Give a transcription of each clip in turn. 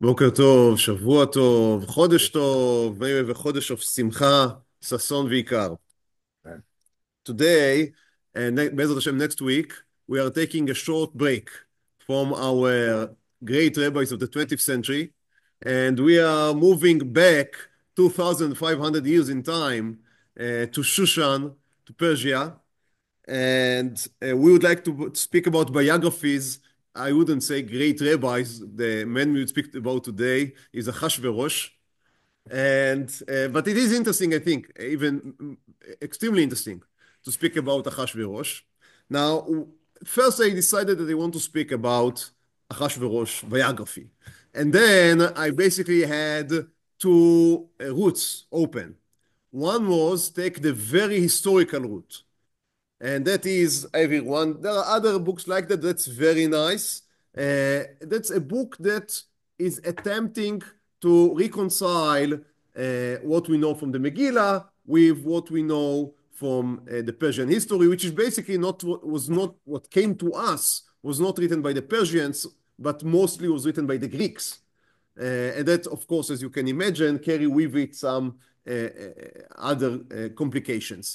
בוקר טוב, שבוע טוב, חודש טוב, וחודש of שמחה, ששון ויקר. Today, and Bezrat Hashem, next week, we are taking a short break from our great rabbis of the 20th century, and we are moving back 2,500 years in time to Shushan, to Persia, and we would like to speak about biographies. I wouldn't say great rabbis. The man we would speak about today is Achashverosh. And but it is interesting, I think, even extremely interesting to speak about Achashverosh. Now, first I decided that I want to speak about Achashverosh biography. And then I basically had two routes open. One was take the very historical route, and that is everyone. There are other books like that. That's very nice. That's a book that is attempting to reconcile what we know from the Megillah with what we know from the Persian history, which is basically not what came to us, was not written by the Persians, but mostly was written by the Greeks. And that, of course, as you can imagine, carry with it some other complications.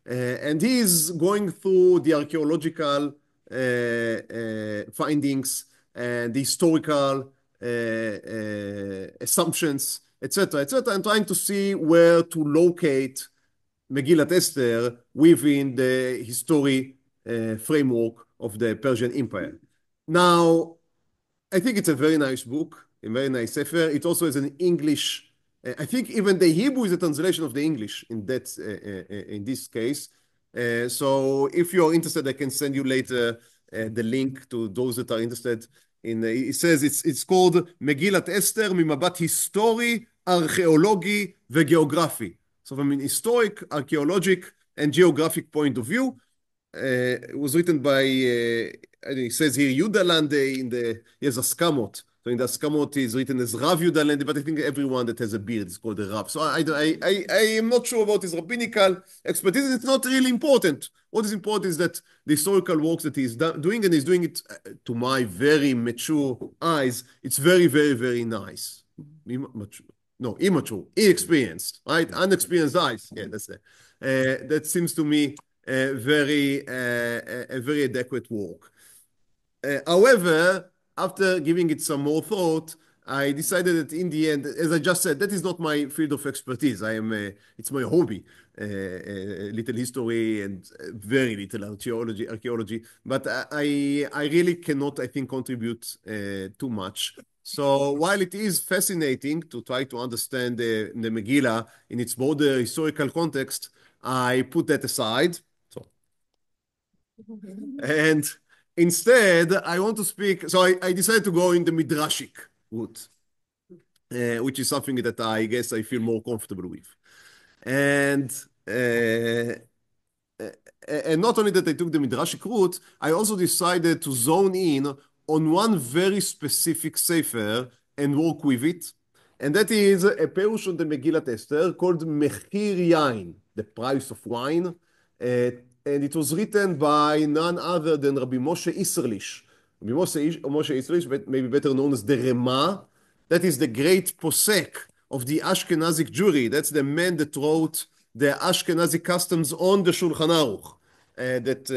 And he's going through the archaeological findings and the historical assumptions, etc., and trying to see where to locate Megillat Esther within the history framework of the Persian Empire. Now, I think it's a very nice book, a very nice sefer. It also has an English. I think even the Hebrew is a translation of the English in that in this case. So if you are interested, I can send you later the link to those that are interested. It says it's called Megillat Esther ממבט היסטורי, ארכיאולוגי וגיאוגרפי. So from an historic, archaeologic, and geographic point of view. It was written by, it says here, Yuda Lande, he has Askamot. So in the Askamot is written as Rav Yuda Lande, but I think everyone that has a beard is called a Rav. So I am not sure about his rabbinical expertise. It's not really important. What is important is that the historical works that he's doing, and he's doing it to my very mature eyes, it's very, very, very nice. No, immature, inexperienced, right? Unexperienced eyes. Yeah, that's it. That seems to me a very adequate work. However, after giving it some more thought, I decided that in the end, as I just said, that is not my field of expertise. It's my hobby, little history and very little archaeology. But I really cannot, I think, contribute too much. So while it is fascinating to try to understand the Megillah in its broader historical context, I put that aside. And instead, I want to speak. So I decided to go in the midrashic route, which is something that I guess I feel more comfortable with. And not only that I took the midrashic route, I also decided to zone in on one very specific sefer and work with it. And that is a perush on the Megillat Esther called Mechir Yayin, the price of wine. And it was written by none other than Rabbi Moshe Isserles. Rabbi Moshe Isserles, maybe better known as the Rema. That is the great posek of the Ashkenazic Jewry. That's the man that wrote the Ashkenazi customs on the Shulchan Aruch that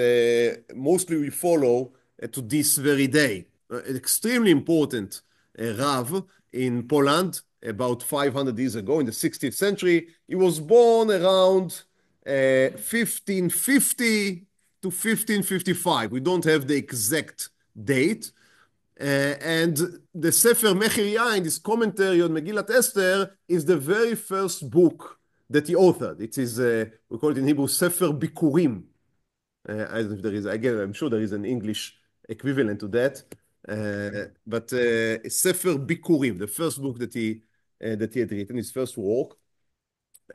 mostly we follow to this very day. Extremely important Rav in Poland about 500 years ago in the 16th century. He was born around 1550 to 1555. We don't have the exact date. And the Sefer Mechir Yayin, this commentary on Megillat Esther, is the very first book that he authored. It is, we call it in Hebrew, Sefer Bikurim. I don't know if there is, again, I'm sure there is an English equivalent to that. But Sefer Bikurim, the first book that he had written, his first work.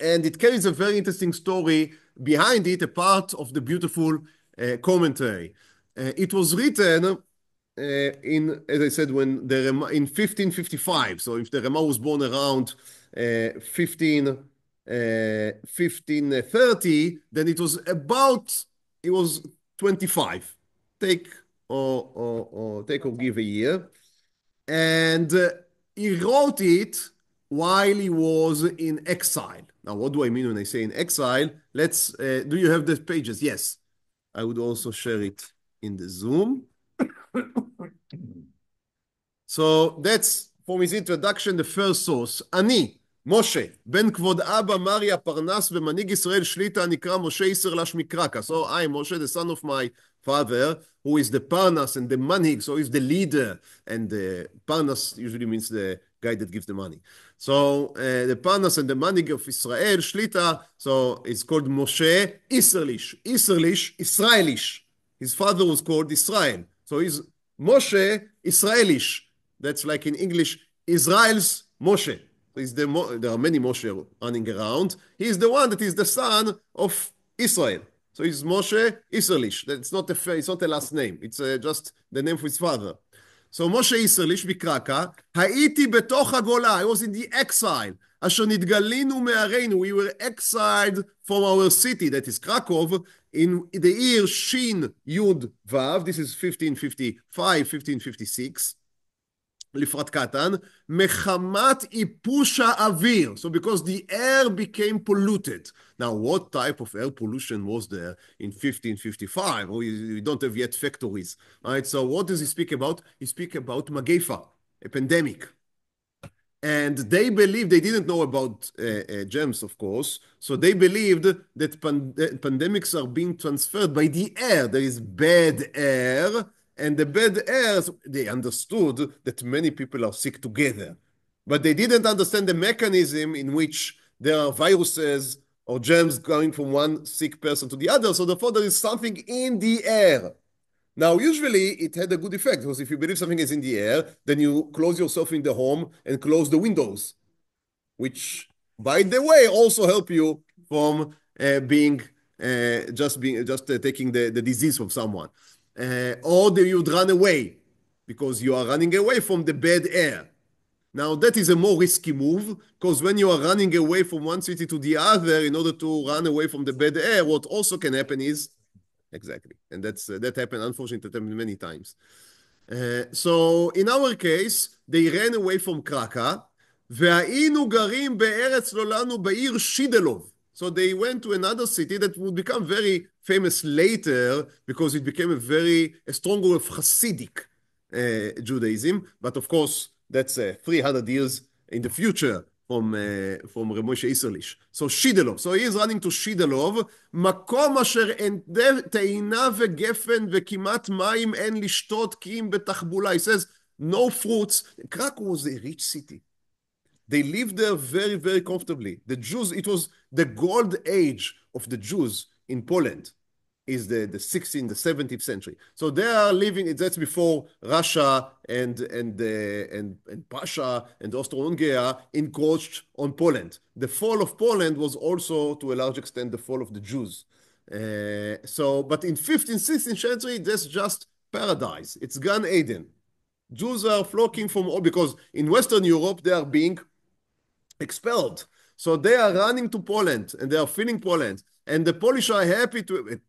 And it carries a very interesting story behind it, a part of the beautiful commentary. It was written as I said, when the Rema, in 1555. So if the Rema was born around 1530, then it was 25. Take or give a year. And he wrote it while he was in exile. Now, what do I mean when I say in exile? Do you have the pages? Yes. I would also share it in the Zoom. So that's, from his introduction, the first source. אני, משה, בן כבוד אבא, מריה, פרנס ומנהיג ישראל שליטה, נקרא משה איסרלש מקרקע. So I, Moshe, the son of my father, who is the Parnas and the Manhig, so he's the leader. And the Parnas usually means the guy that gives the money. So the Parnas and the Manhig of Israel, Shlita, so it's called Moshe Isserles. Isserles, Israelish. His father was called Israel. So he's Moshe Israelish. That's like in English, Israel's Moshe. There are many Moshe running around. He's the one that is the son of Israel. So he's Moshe Isserles. It's not a last name. It's just the name of his father. So Moshe Isserles מקרקע, הייתי בתוך הגולה, I was in the exile, אשר נתגלינו מערינו, we were exiled from our city, that is Krakow, in the year Shin Yud Vav, this is 1555, 1556, לפרט קטן, מחמת איפוש האוויר. So because the air became polluted. Now, what type of air pollution was there in 1555? We don't have yet factories. Right? So what does he speak about? He speaks about מגפה, a pandemic. And they believed, they didn't know about germs, of course, so they believed that pandemics are being transferred by the air. There is bad air, and the bad air, they understood that many people are sick together. But they didn't understand the mechanism in which there are viruses or germs going from one sick person to the other, so therefore there is something in the air. Now, usually it had a good effect, because if you believe something is in the air, then you close yourself in the home and close the windows, which, by the way, also help you from taking the disease from someone. Or you'd run away, because you are running away from the bad air. Now, that is a more risky move, because when you are running away from one city to the other in order to run away from the bad air, what also can happen is exactly. And that happened, unfortunately, many times. So in our case, they ran away from Krakow, והיינו גרים בארץ לא לנו בעיר שידלוב. So they went to another city that would become very famous later because it became a stronger of Hasidic Judaism. But of course, that's 300 years in the future from Rabbi Moshe Isserles. So שידלוב. So he is running to שידלוב, מקום אשר אין תאנה וגפן וכמעט מים אין לשתות כי אם בתחבולה. He says, no fruits. Krakow was a rich city. They lived there very, very comfortably. The Jews, it was the gold age of the Jews in Poland, is the 16th, the 17th century. So they are living, that's before Russia and Prussia and Austro-Hungary encroached on Poland. The fall of Poland was also, to a large extent, the fall of the Jews. But in 15th, 16th century, that's just paradise. It's Gan Eden. Jews are flocking from all, because in Western Europe, they are being expelled. So they are running to Poland, and they are filling Poland. And the Polish are happy to,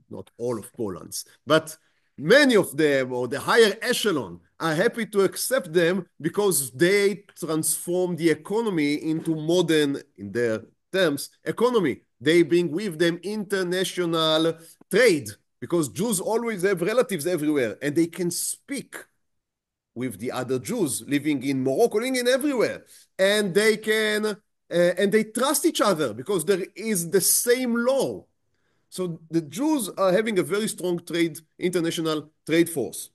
not all of Poland's, but many of them, or the higher echelon, are happy to accept them because they transform the economy into modern, in their terms, economy. They bring with them international trade, because Jews always have relatives everywhere, and they can speak with the other Jews living in Morocco, living in everywhere. And they can, and they trust each other because there is the same law. So the Jews are having a very strong international trade force.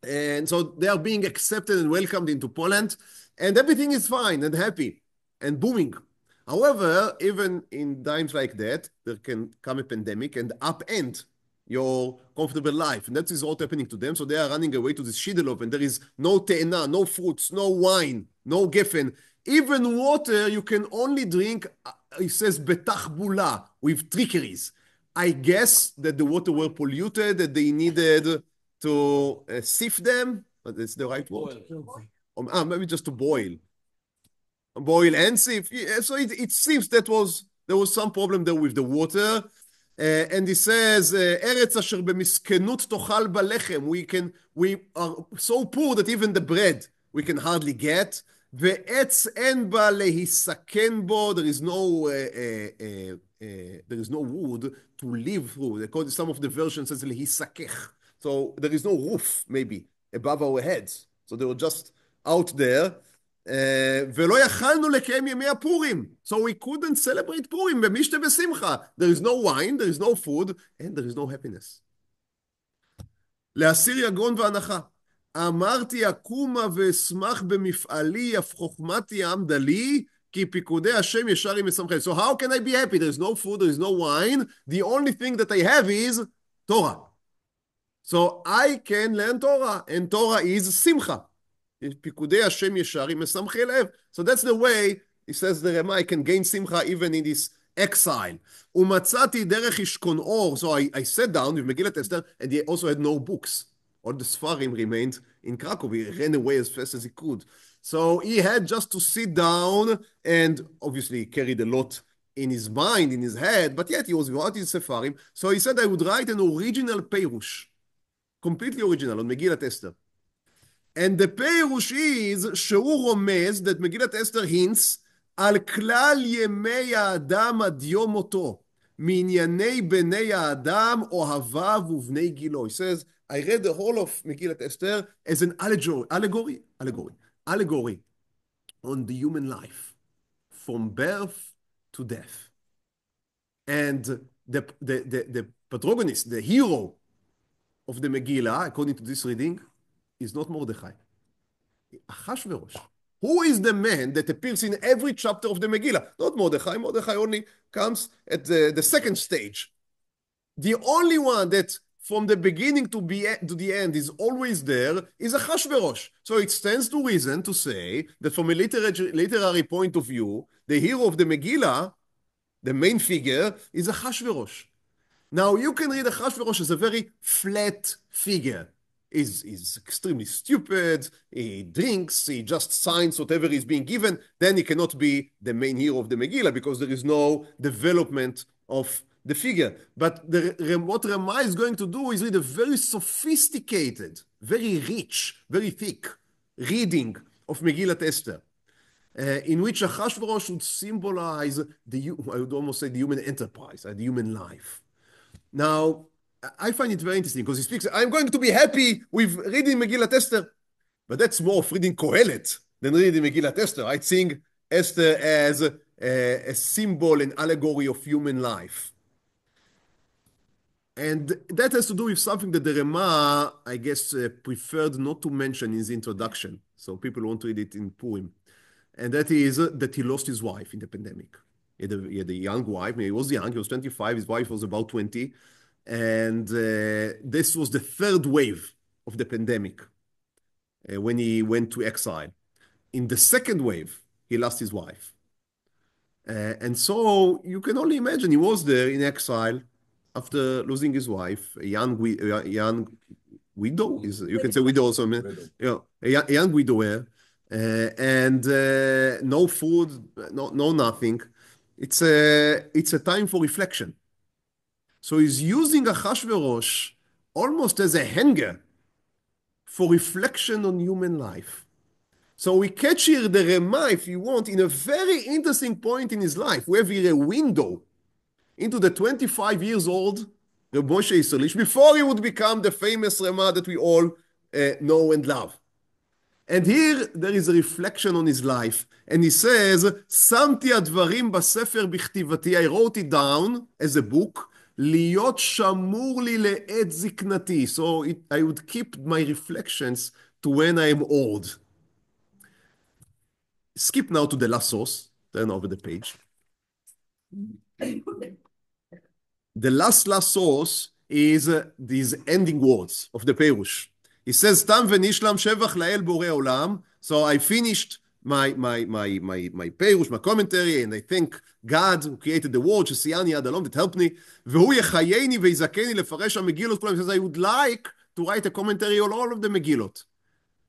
And so they are being accepted and welcomed into Poland, and everything is fine and happy and booming. However, even in times like that, there can come a pandemic and upend your comfortable life. And that is what happening to them. So they are running away to this Shidelov, and there is no te'ena, no fruits, no wine, no geffen. Even water you can only drink, he says, betachbula, with trickeries. I guess that the water were polluted, that they needed to sift them. But that's the right word. Maybe just to boil. Boil and sift. Yeah, so it seems that there was some problem there with the water. And he says, Eretz asher b'miskenut tochal b'lechem. We are so poor that even the bread we can hardly get. ועץ אין בה להיסכן בו, there is no wood to live through. According to some of the versions, it says להיסכך. So there is no roof, maybe, above our heads. So they were just out there. ולא יכלנו לקיים ימי הפורים. So we couldn't celebrate Purim, במשתה בשמחה. There is no wine, there is no food, and there is no happiness. להסיר יגון והנחה. אמרתי אקומה ואשמח במפעלי, אף חוכמתי עמדה לי, כי פיקודי השם ישר עם משמחי. So how can I be happy? There is no food, there is no wine. The only thing that I have is Torah. So I can learn Torah, and Torah is simcha. פיקודי השם ישר עם משמחי לב. So that's the way, he says the Rema, I can gain simcha even in this exile. ומצאתי דרך ישכון אור. So I sat down with Megillat Esther, and he also had no books. All the Sfarim remained in Krakow. He ran away as fast as he could. So he had just to sit down, and obviously he carried a lot in his mind, in his head, but yet he was without his Sefarim. So he said, I would write an original Peirush, completely original, on Megillat Esther. And the Peirush is, שהוא רומז, that Megillat Esther hints, על כלל ימי האדם עד יום מותו, מענייני בני האדם, אוהביו ובני גילו. He says, I read the whole of Megillat Esther as an allegory on the human life, from birth to death. And the protagonist, the hero of the Megillah, according to this reading, is not Mordechai. Achashverosh. Who is the man that appears in every chapter of the Megillah? Not Mordechai. Mordechai only comes at the second stage. The only one that from the beginning to the end is always there is Achashverosh. So it stands to reason to say that from a literary point of view, the hero of the Megillah, the main figure, is Achashverosh. Now you can read Achashverosh as a very flat figure. He's extremely stupid, he drinks, he just signs whatever is being given, then he cannot be the main hero of the Megillah because there is no development of the figure. But what Rema is going to do is read a very sophisticated, very rich, very thick reading of Megillat Esther, in which Achashverosh would symbolize I would almost say the human enterprise, the human life. Now, I find it very interesting because he speaks, I'm going to be happy with reading Megillat Esther, but that's more of reading Kohelet than reading Megillat Esther. I think Esther as a symbol and allegory of human life. And that has to do with something that the Rema, I guess, preferred not to mention in his introduction. So people won't read it in Purim. And that is that he lost his wife in the pandemic. He had a young wife. He was young. He was 25. His wife was about 20. And this was the third wave of the pandemic when he went to exile. In the second wave, he lost his wife. And so you can only imagine he was there in exile after losing his wife, a young widow, you can say widow also, a young widower, and no food, no nothing. It's a time for reflection. So he's using Achashverosh almost as a hanger for reflection on human life. So we catch here the Rema, if you want, in a very interesting point in his life. We have here a window into the 25 years old Rabbi Moshe Isserles before he would become the famous Rema that we all know and love. And here there is a reflection on his life. And he says, שמתי הדברים בספר בכתיבתי, I wrote it down as a book, להיות שמור לי לעת זקנתי. So I would keep my reflections to when I am old. Skip now to the last source. Turn over the page. The last source is these ending words of the Peirush. He says, "Tam v'nishlam shevach la'el borei olam." So I finished my Peirush, my commentary, and I thank God who created the world, שסייעני עד הלום, that helped me. והוא יחייני ויזכני לפרש המגילות כולם. He says, I would like to write a commentary on all of the Megillot.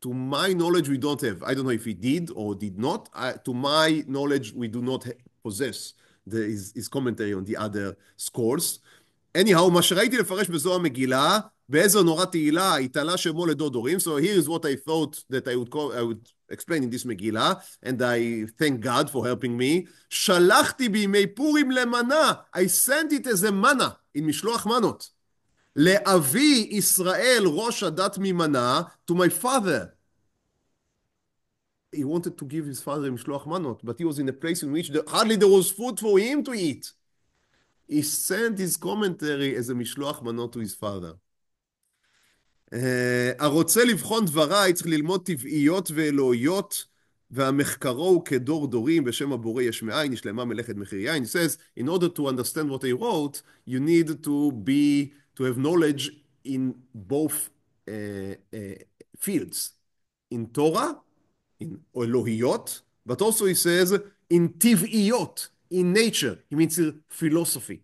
To my knowledge, we don't have. I don't know if he did or did not. To my knowledge, we do not possess his commentary on the other scrolls. Anyhow, מה שראיתי לפרש בזוהר המגילה, בעזר נורא תהילה, התעלה שמו לדור דורים. So here is what I thought that I would explain in this Megillah, and I thank God for helping me. שלחתי בימי פורים למנה. I sent it as a mana, in משלוח מנות. לאבי ישראל ראש הדת ממנה, to my father. He wanted to give his father משלוח מנות, but he was in a place in which hardly there was food for him to eat. He sent his commentary as a משלוח מנות to his father. הרוצה לבחון דבריי צריך ללמוד טבעיות ואלוהיות, והמחקרו הוא כדור דורים, בשם הבורא יש מאין, נשלמה מלאכת מחיר יין. He says, in order to understand what I wrote, you need to have knowledge in both fields, in Torah, in אלוהיות, but also he says, in טבעיות, in nature, he means philosophy.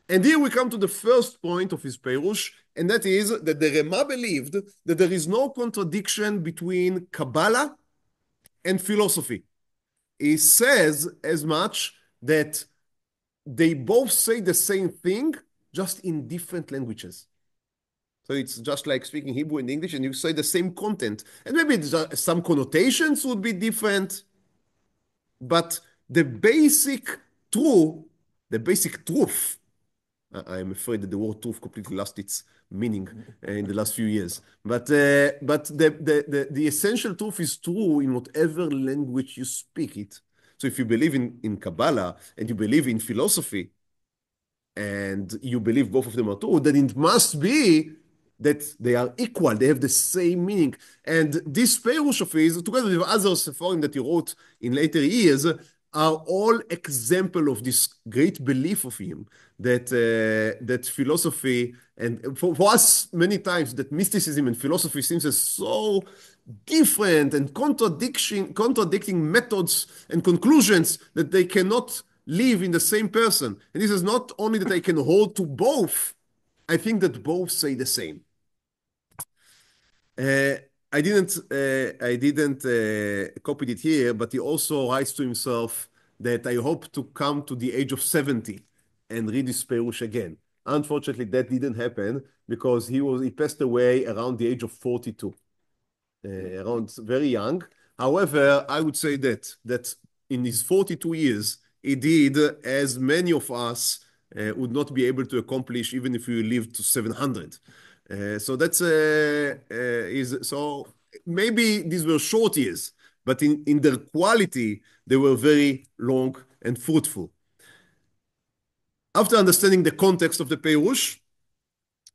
And here we come to the first point of his Perush, and that is that the Rema believed that there is no contradiction between Kabbalah and philosophy. He says as much that they both say the same thing, just in different languages. So it's just like speaking Hebrew and English, and you say the same content. And maybe some connotations would be different, but the basic truth, I'm afraid that the word truth completely lost its meaning in the last few years. But the essential truth is true in whatever language you speak it. So if you believe in Kabbalah and you believe in philosophy and you believe both of them are true, then it must be that they are equal, they have the same meaning. And this Perush of his, together with other Sepharim that he wrote in later years, are all example of this great belief of him that philosophy, and for us many times that mysticism and philosophy seems as so different and contradicting methods and conclusions that they cannot live in the same person. And this is not only that I can hold to both, I think that both say the same. I didn't copy it here, but he also writes to himself that I hope to come to the age of 70 and read this Perush again. Unfortunately, that didn't happen because he passed away around the age of 42, around very young. However, I would say that in his 42 years, he did as many of us would not be able to accomplish even if we lived to 700. So that's so maybe these were short years, but in their quality, they were very long and fruitful. After understanding the context of the Perush,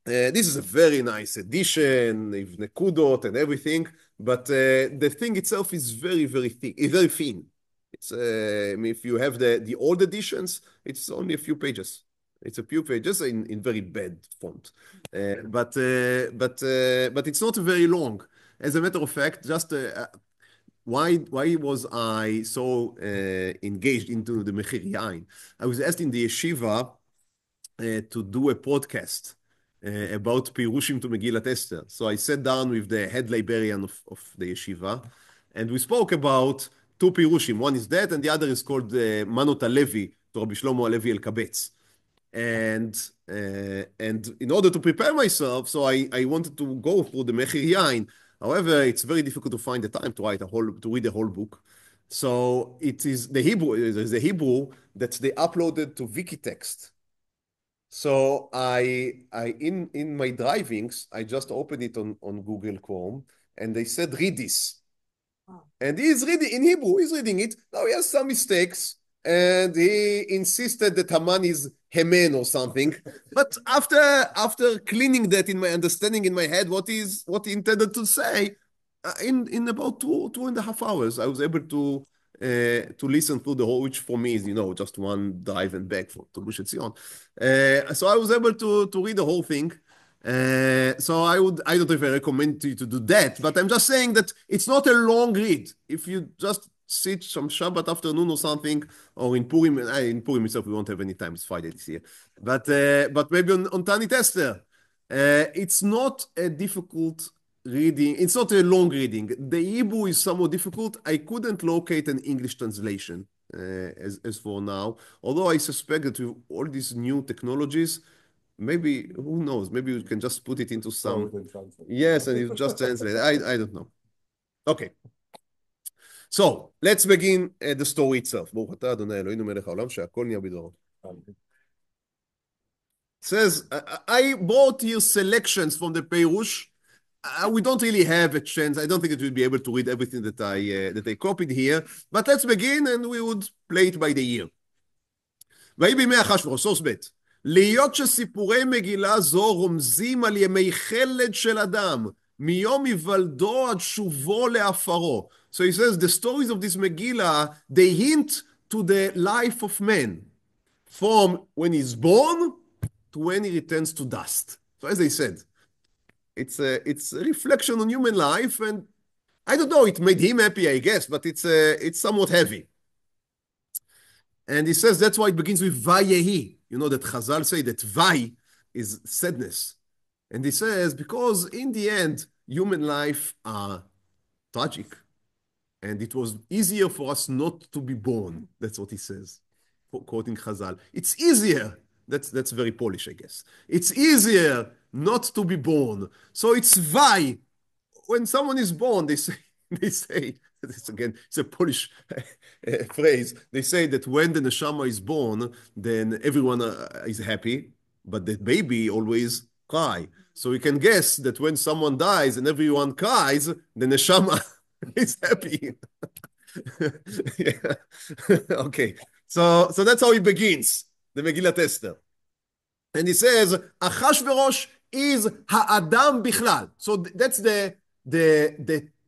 this is a very nice edition, with nekudot and everything, but the thing itself is very, very thick, it's very thin. It's if you have the old editions, it's only a few pages. It's a few pages in very bad font, but it's not very long. As a matter of fact, just why was I so engaged into the Mechir Yayin? I was asked in the yeshiva to do a podcast about Pirushim to Megillat Esther. So I sat down with the head librarian of the yeshiva, and we spoke about two Pirushim. One is that, and the other is called Manot Halevi to Rabbi Shlomo Halevi El-Kabetz. And in order to prepare myself, so I wanted to go through the Mechir Yayin. However, it's very difficult to find the time to read the whole book. So it is the Hebrew. There's a Hebrew that they uploaded to Wikitext. So in my drivings, I just opened it on Google Chrome, and they said read this. And he's reading in Hebrew. He's reading it. Now he has some mistakes. And he insisted that Haman is Haman or something. But after cleaning that in my understanding in my head, what he intended to say, in about two and a half hours, I was able to listen through the whole, which for me is just one drive and back to Gush Etzion. So I was able to read the whole thing. So I don't know if I recommend you to do that, but I'm just saying that it's not a long read. If you just sit some Shabbat afternoon or something, or in Purim itself, we won't have any time. It's Friday this year. But maybe on Tanit Esther, it's not a difficult reading. It's not a long reading. The Hebrew is somewhat difficult. I couldn't locate an English translation as for now, although I suspect that with all these new technologies, maybe, who knows? Maybe you can just put it into some. Yes, and you just translate. I don't know. Okay. So, let's begin the story itself. ברוך אתה אדוני אלוהינו מלך העולם שהכל נהיה בדברו. It says, I brought here selections from the Peirush. We don't really have a chance. I don't think it will be able to read everything that I copied here. But let's begin and we would play it by the year. ויהי בימי אחשוורוש, סורס ב' להיות שסיפורי מגילה זו רומזים על ימי חלד של אדם, מיום היוולדו עד שובו לעפרו. So he says, the stories of this Megillah, they hint to the life of man, from when he's born to when he returns to dust. So as I said, it's a reflection on human life, and I don't know, it made him happy, I guess, but it's somewhat heavy. And he says that's why it begins with Vayehi. You know that Chazal say that Vay is sadness. And he says, because in the end, human life are tragic. And it was easier for us not to be born. That's what he says, quoting Chazal. It's easier. That's very Polish, I guess. It's easier not to be born. So it's Vay. When someone is born, they say, this again, it's a Polish phrase. They say that when the neshama is born, then everyone is happy, but the baby always cry. So you can guess that when someone dies and everyone cries, the neshama is happy. Yeah. Okay. So that's how it begins, the Megillat Esther. And he says, Achashverosh is ha'adam bichlal. So that's the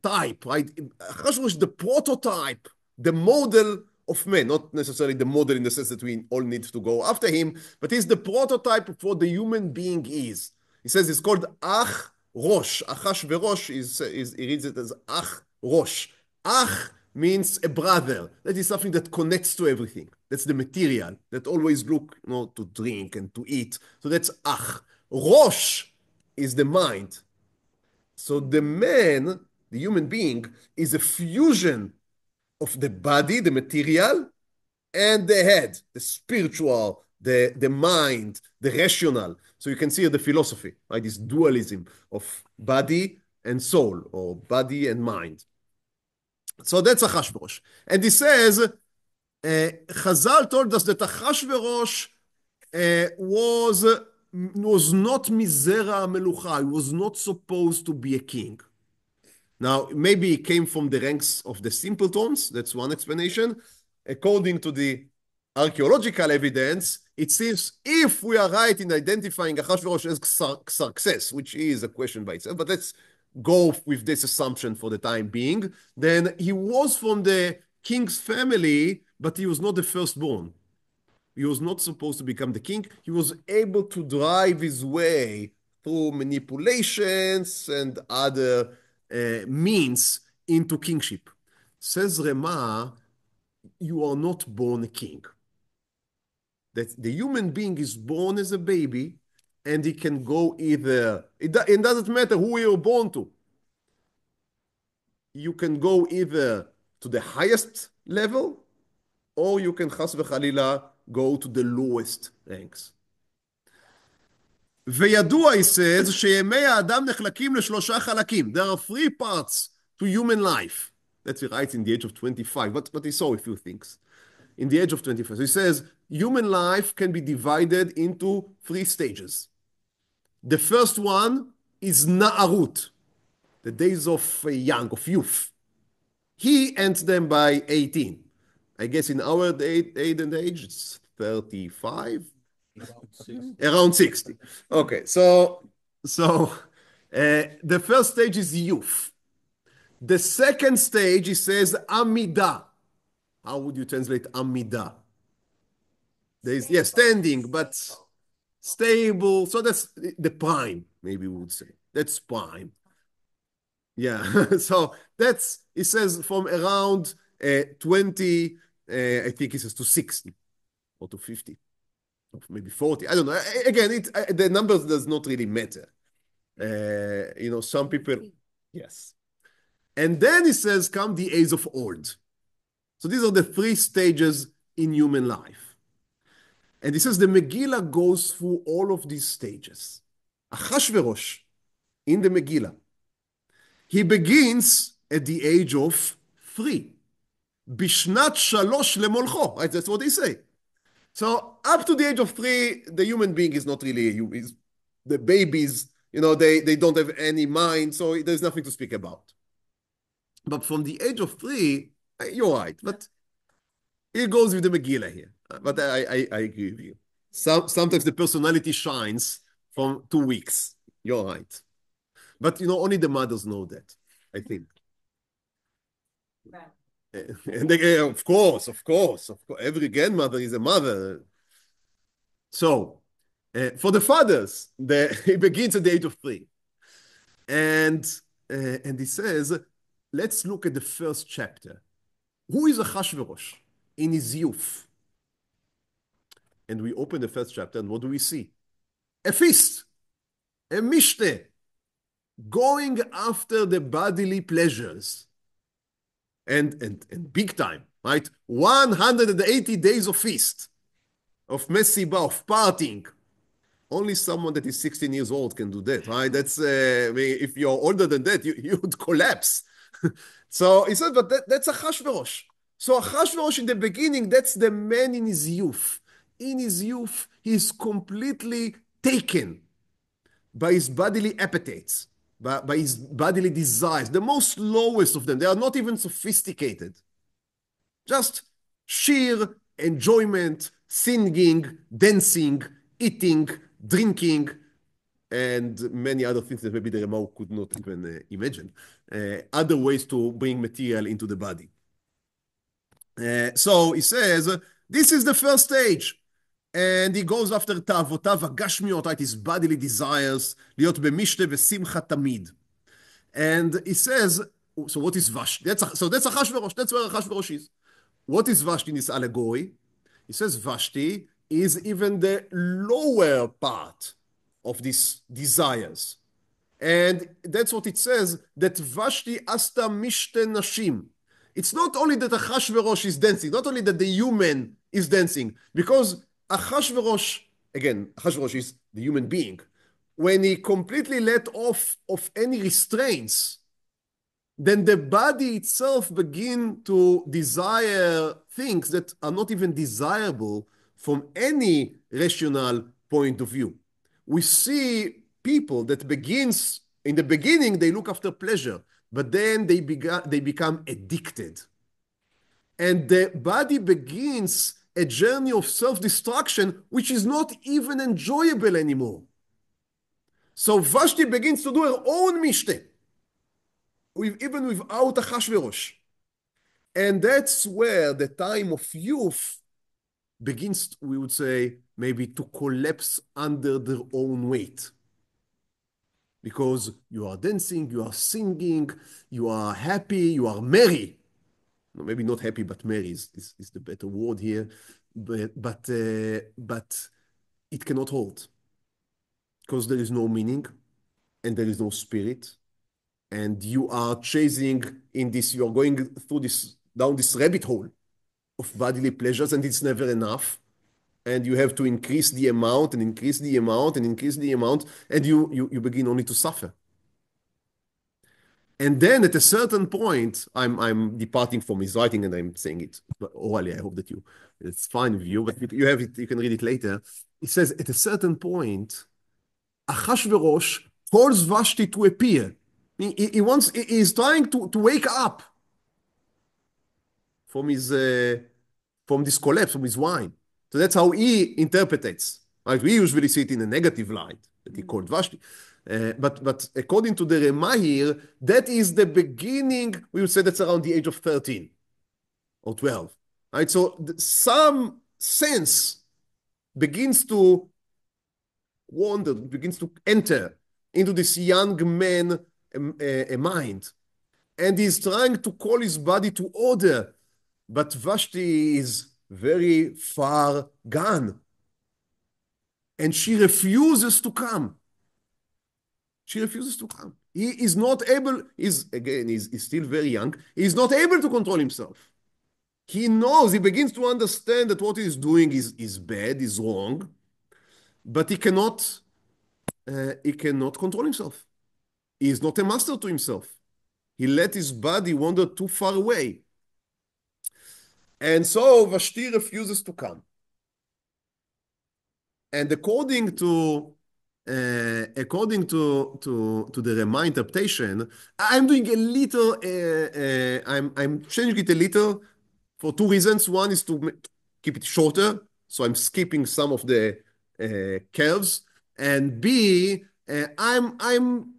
type, right? Achashverosh, the prototype, the model of man, not necessarily the model in the sense that we all need to go after him, but he's the prototype of what the human being is. He says it's called Ach Rosh. Achashverosh he reads it as Ach Rosh. Ach means a brother. That is something that connects to everything. That's the material that always look, to drink and to eat. So that's Ach. Rosh is the mind. So the man, the human being, is a fusion of the body, the material, and the head, the spiritual, the mind, the rational. So you can see the philosophy, right? This dualism of body and soul, or body and mind. So that's Achashverosh. And he says, Chazal told us that Achashverosh was not Mizera Melucha. He was not supposed to be a king. Now, maybe he came from the ranks of the simpletons. That's one explanation. According to the archaeological evidence, it seems if we are right in identifying Achashverosh as Xerxes, which is a question by itself, but let's go with this assumption for the time being, then he was from the king's family, but he was not the firstborn. He was not supposed to become the king. He was able to drive his way through manipulations and other means into kingship. Says Rema, you are not born a king. That the human being is born as a baby, and he can go either, it doesn't matter who you're born to. You can go either to the highest level, or you can, chas v'chalila, go to the lowest ranks. וידוע, he says, שימי האדם נחלקים לשלושה חלקים. There are 3 parts to human life. That's right, in the age of 25, but he saw a few things. In the age of 25. So he says, human life can be divided into 3 stages. The first one is Na'arut, the days of youth. He ends them by 18. I guess in our age it's 35. Around 60. Okay, so the first stage is youth. The second stage, he says, Amidah. How would you translate Amidah? Standing, but stable. So that's the prime, maybe we would say. That's prime. Yeah, so that's, he says, from around 20, I think he says, to 60 or to 50. Maybe 40. I don't know. Again, the numbers does not really matter. Some people, yes. And then he says, come the age of old. So these are the 3 stages in human life. And he says the Megillah goes through all of these stages. Achashverosh, in the Megillah, he begins at the age of 3. Bishnat shalosh lemolcho. Right? That's what they say. So up to the age of 3, the human being is not really the babies, they don't have any mind, so there's nothing to speak about. But from the age of 3, you're right. But it goes with the Megillah here. But I agree with you. Sometimes the personality shines from 2 weeks. You're right. But only the mothers know that, I think. And they, of course, every grandmother is a mother. So, for the fathers, it begins at the age of 3. And he says, let's look at the first chapter. Who is Achashverosh in his youth? And we open the first chapter, and what do we see? A feast, a mishte, going after the bodily pleasures. And big time, right? 180 days of feast, of mesiba, of partying. Only someone that is 16 years old can do that, right? That's if you're older than that, you would collapse. So he said, but that's Achashverosh. So Achashverosh in the beginning, that's the man in his youth. In his youth, he's completely taken by his bodily appetites, by his bodily desires, the most lowest of them. They are not even sophisticated. Just sheer enjoyment, singing, dancing, eating, drinking, and many other things that maybe the Rema could not even imagine. Other ways to bring material into the body. So he says, this is the first stage. And he goes after ta'avotav hagashmiot, right, his bodily desires, להיות במשתה ושמחה תמיד. And he says, so what is Vashti? So that's Achashverosh. That's where Achashverosh is. What is Vashti in this allegory? He says Vashti is even the lower part of these desires. And that's what it says, that Vashti asta mishte nashim. It's not only that Achashverosh is dancing, not only that the human is dancing, because Achashverosh, again, Achashverosh is the human being. When he completely let off of any restraints, then the body itself begin to desire things that are not even desirable from any rational point of view. We see people that begins, in the beginning, they look after pleasure, but then they become addicted. And the body begins a journey of self-destruction, which is not even enjoyable anymore. So Vashti begins to do her own mishte, even without Achashverosh. And that's where the time of youth begins, we would say, maybe to collapse under their own weight. Because you are dancing, you are singing, you are happy, you are merry. No, maybe not happy, but merry is the better word here. But it cannot hold. Because there is no meaning and there is no spirit. And you are chasing in this, you are going through this, down this rabbit hole of bodily pleasures, and it's never enough. And you have to increase the amount and increase the amount and increase the amount, and you begin only to suffer. And then at a certain point, I'm departing from his writing and I'm saying it orally. I hope that it's fine with you, but you have it, you can read it later. It says, at a certain point, Achashverosh calls Vashti to appear. He's trying to wake up from this collapse, from his wine. So that's how he interprets. Right? We usually see it in a negative light, that he called Vashti. But according to the Rema here, that is the beginning, we would say that's around the age of 13 or 12. Right? So some sense begins to wander, begins to enter into this young man mind. And he's trying to call his body to order. But Vashti is very far gone. And she refuses to come. She refuses to come. He is not able, he's still very young. He's not able to control himself. He knows, he begins to understand that what he's doing is bad, is wrong, but he cannot control himself. He is not a master to himself. He let his body wander too far away. And so Vashti refuses to come. And according to the Rema interpretation, I'm doing a little. I'm changing it a little for two reasons. One is to keep it shorter, so I'm skipping some of the curves, and B, I'm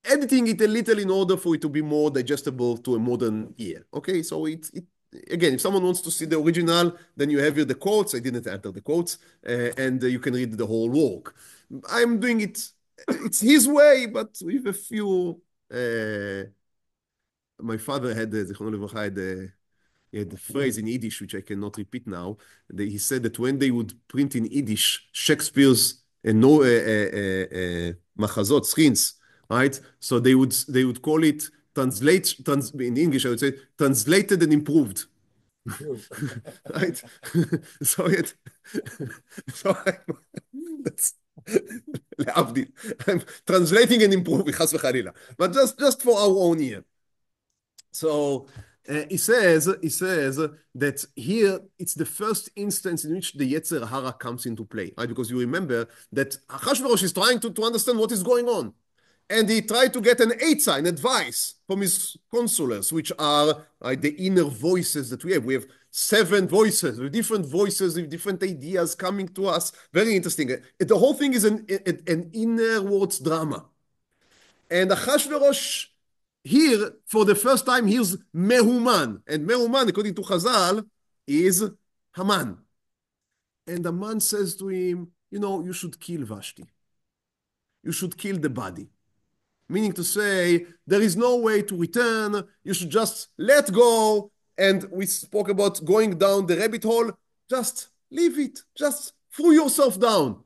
editing it a little in order for it to be more digestible to a modern ear. Okay, so again, if someone wants to see the original, then you have here the quotes. I didn't enter the quotes, and you can read the whole work. I'm doing it, it's his way, but with a few. My father had, Zichrono Livracha, he had the phrase in Yiddish, which I cannot repeat now. He said that when they would print in Yiddish Shakespeare's no machazot, skins, right? So they would call it in English. I would say translated and improved, right? so it, so that's להבדיל. I'm translating and improving, חס וחלילה. But just for our own ear. So he says that here it's the first instance in which the Yetzer Hara comes into play, right? Because you remember that Achashverosh is trying to understand what is going on. And he tried to get an Eitzah, an advice from his consulars, which are the inner voices that we have. We have 7 voices, with different voices, with different ideas coming to us. Very interesting. The whole thing is an inner words drama. And Achashverosh here, for the first time, hears Mehuman. And Mehuman, according to Chazal, is Haman. And Haman says to him, you should kill Vashti. You should kill the body. Meaning to say, there is no way to return. You should just let go. And we spoke about going down the rabbit hole. Just leave it. Just throw yourself down.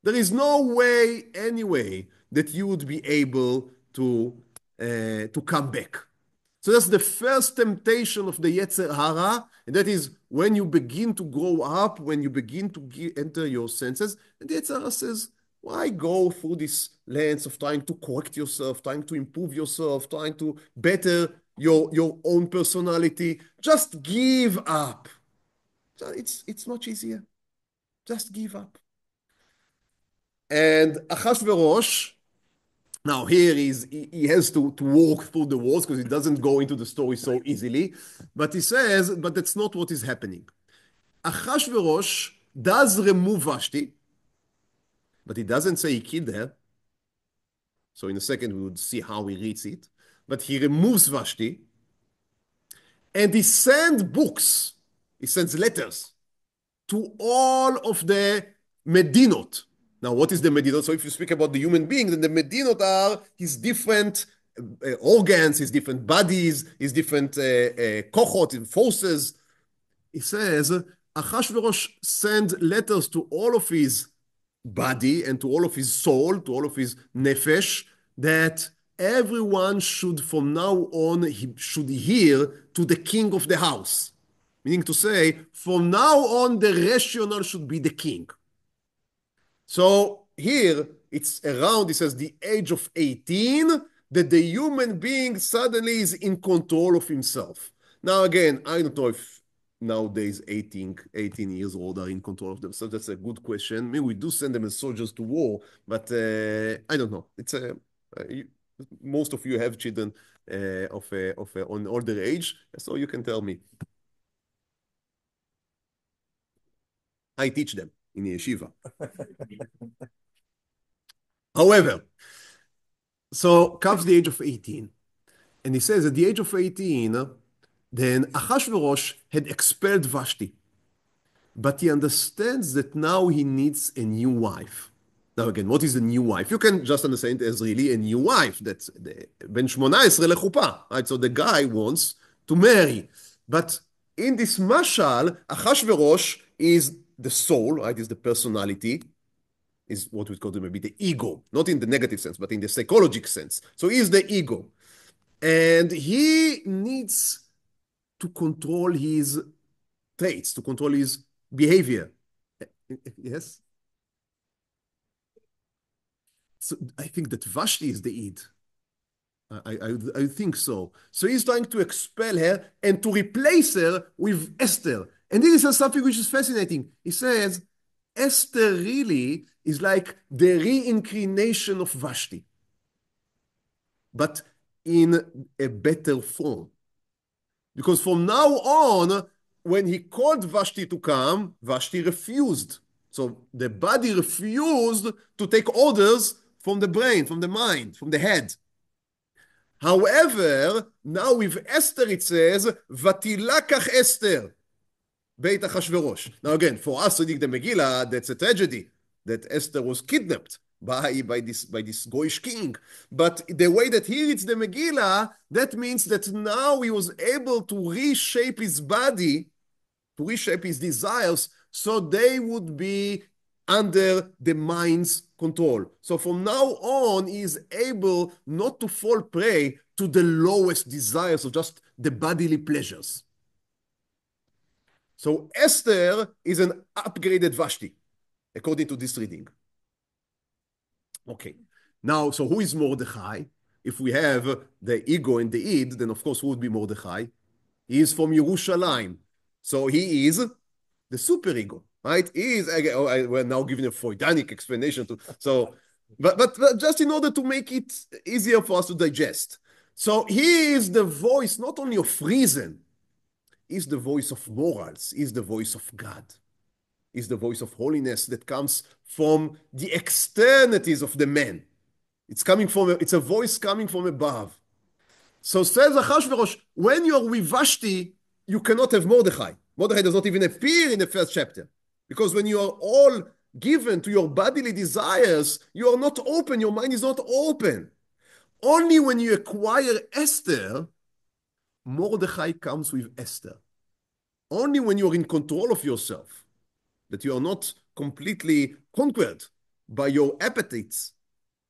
There is no way, anyway, that you would be able to come back. So that's the first temptation of the Yetzer Hara, and that is when you begin to grow up, when you begin to enter your senses, and the Yetzer Hara says, why go through this lens of trying to correct yourself, trying to improve yourself, trying to better your own personality? Just give up. It's much easier. Just give up. And Achashverosh, now here he has to walk through the walls because he doesn't go into the story so easily. But he says, but that's not what is happening. Achashverosh does remove Vashti, but he doesn't say he killed her. So in a second we would see how he reads it. But he removes Vashti, and he sends books, he sends letters to all of the Medinot. Now, what is the Medinot? So if you speak about the human being, then the Medinot are his different organs, his different bodies, his different kochot, forces. He says, Achashverosh sent letters to all of his body and to all of his soul, to all of his nefesh, that everyone should from now on, he should hear to the king of the house. Meaning to say, from now on, the rational should be the king. So here, it's around, it says, the age of 18, that the human being suddenly is in control of himself. Now, again, I don't know if nowadays 18 years old are in control of themselves. That's a good question. I mean, we do send them as soldiers to war, but I don't know. It's most of you have children on older age, so you can tell me. I teach them in the yeshiva. However, so comes the age of 18. And he says at the age of 18, then Achashverosh had expelled Vashti. But he understands that now he needs a new wife. Now again, what is a new wife? You can just understand it as really a new wife. That's Ben 18 lechupa, right? So the guy wants to marry. But in this mashal, Achashverosh is the soul, right? Is the personality, is what we call maybe the ego, not in the negative sense, but in the psychological sense. So he is the ego. And he needs to control his traits, to control his behavior. Yes? So I think that Vashti is the id. I think so. So he's trying to expel her and to replace her with Esther. And this is something which is fascinating. He says, Esther really is like the reincarnation of Vashti, but in a better form. Because from now on, when he called Vashti to come, Vashti refused. So the body refused to take orders from the brain, from the mind, from the head. However, now with Esther it says, Vatilakach Esther, Beit Achashverosh. Now again, for us reading the Megillah, that's a tragedy, that Esther was kidnapped by this Goyish king. But the way that he reads the Megillah, that means that now he was able to reshape his body, to reshape his desires, so they would be under the mind's control. So from now on, he is able not to fall prey to the lowest desires of just the bodily pleasures. So Esther is an upgraded Vashti, according to this reading. Okay. Now, so who is Mordechai? If we have the ego and the id, then of course who would be Mordechai? He is from Yerushalayim. So he is the superego, right? He is, we're now giving a Freudianic explanation to, so, but just in order to make it easier for us to digest. So he is the voice not only of reason, he's the voice of morals, he's the voice of God, he's the voice of holiness that comes from the externities of the man. It's a voice coming from above. So says Achashverosh, when you're with Vashti, you cannot have Mordechai. Mordechai does not even appear in the first chapter. Because when you are all given to your bodily desires, you are not open, your mind is not open. Only when you acquire Esther, Mordechai comes with Esther. Only when you're in control of yourself, that you are not completely conquered by your appetites,